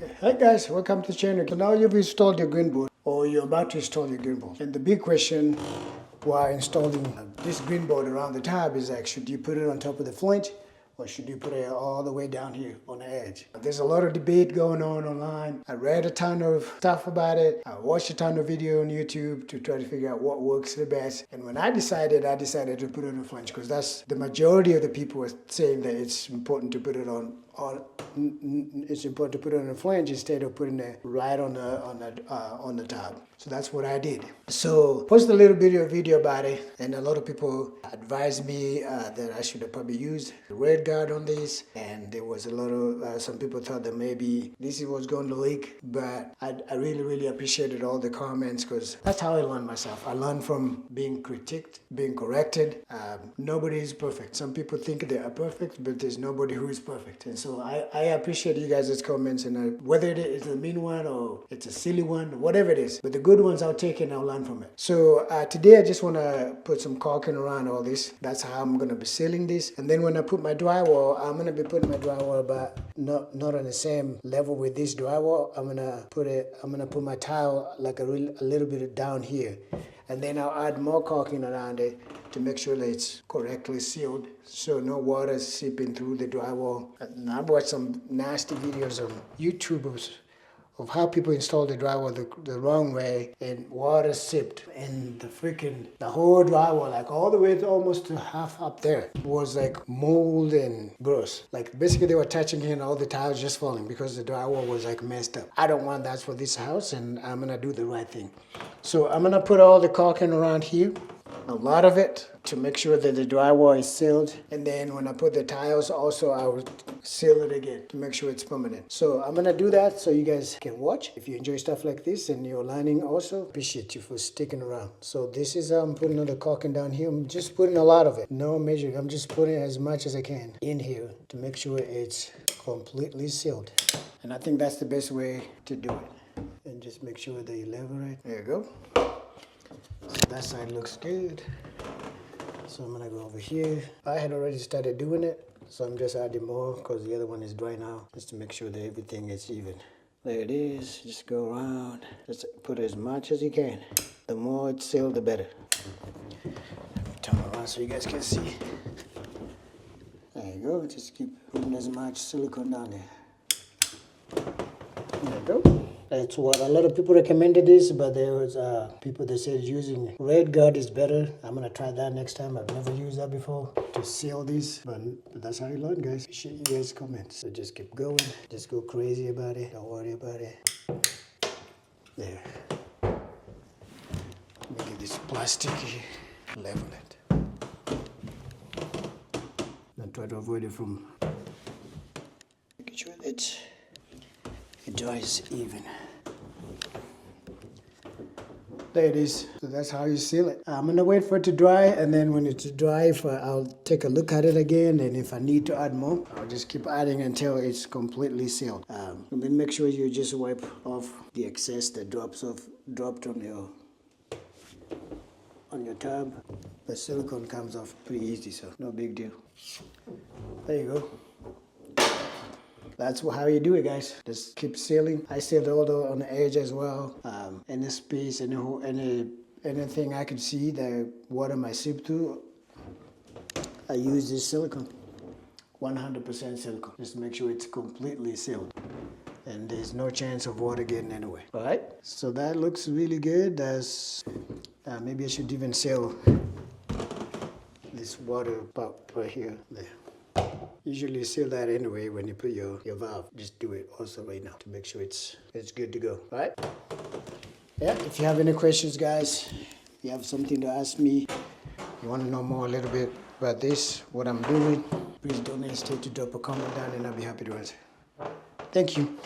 Okay. Hi guys, welcome to the channel. So now you've installed your green board, or you're about to install your green board. And the big question while installing this green board around the tab is like, should you put it on top of the flange, or should you put it all the way down here on the edge? There's a lot of debate going on online. I read a ton of stuff about it. I watched a ton of video on YouTube to try to figure out what works the best. And when I decided to put it on the flange, because that's the majority of the people are saying that it's important to put it on the flange instead of putting it right on the top. So that's what I did. So posted a little video about it, and a lot of people advised me that I should have probably used RedGard on this, and there was a lot of some people thought that maybe this was going to leak, but I really appreciated all the comments, because that's how I learned myself. I learned from being critiqued, being corrected. Nobody is perfect. Some people think they are perfect, but there's nobody who is perfect. And so I appreciate you guys' comments, and whether it is a mean one or it's a silly one, whatever it is, but the good ones I'll take and I'll learn from it. So today I just want to put some caulking around all this. That's how I'm going to be sealing this. And then when I put my drywall, I'm going to be putting my drywall about not on the same level with this drywall. I'm going to put my tile like a little bit down here. And then I'll add more caulking around it to make sure that it's correctly sealed, so no water is seeping through the drywall. And I've watched some nasty videos on YouTube of how people install the drywall the wrong way, and water seeped, and the whole drywall, like all the way almost to half up there, was like mold and gross. Like basically they were touching it and all the tiles just falling because the drywall was like messed up. I don't want that for this house, and I'm gonna do the right thing. So I'm gonna put all the caulking around here, a lot of it, to make sure that the drywall is sealed. And then when I put the tiles also, I will seal it again to make sure it's permanent. So I'm gonna do that so you guys can watch. If you enjoy stuff like this and you're learning also, appreciate you for sticking around. So this is I'm putting all the caulking down here. I'm just putting a lot of it, no measuring. I'm just putting as much as I can in here to make sure it's completely sealed. And I think that's the best way to do it. And just make sure that you level it. There you go. So that side looks good. So I'm gonna go over here. I had already started doing it, so I'm just adding more because the other one is dry now, just to make sure that everything is even. There it is. Just go around. Just put as much as you can. The more it's sealed, the better. Turn around so you guys can see. There you go. Just keep putting as much silicone down there. There you go. That's what a lot of people recommended this, but there was people that said using RedGard is better. I'm gonna try that next time. I've never used that before to seal this, but that's how you learn, guys. Appreciate you guys' comments. So just keep going. Just go crazy about it. Don't worry about it. There. Make this plasticky. Level it. And try to avoid it from making sure that it dries even. There it is. So that's how you seal it. I'm gonna wait for it to dry, and then when it's dry, I'll take a look at it again, and if I need to add more, I'll just keep adding until it's completely sealed. And then make sure you just wipe off the excess that dropped on your tub. The silicone comes off pretty easy, so no big deal. There you go. That's how you do it, guys. Just keep sealing. I sealed all on the edge as well. Any space, anything I can see that water might seep through, I use this silicone. 100% silicone. Just make sure it's completely sealed, and there's no chance of water getting anywhere. All right. So that looks really good. Maybe I should even seal this water part right here. There. Usually seal that anyway when you put your valve. Just do it also right now to make sure it's good to go. All right? Yeah, if you have any questions, guys, you have something to ask me, you want to know more a little bit about this, what I'm doing, please don't hesitate to drop a comment down, and I'll be happy to answer. Thank you.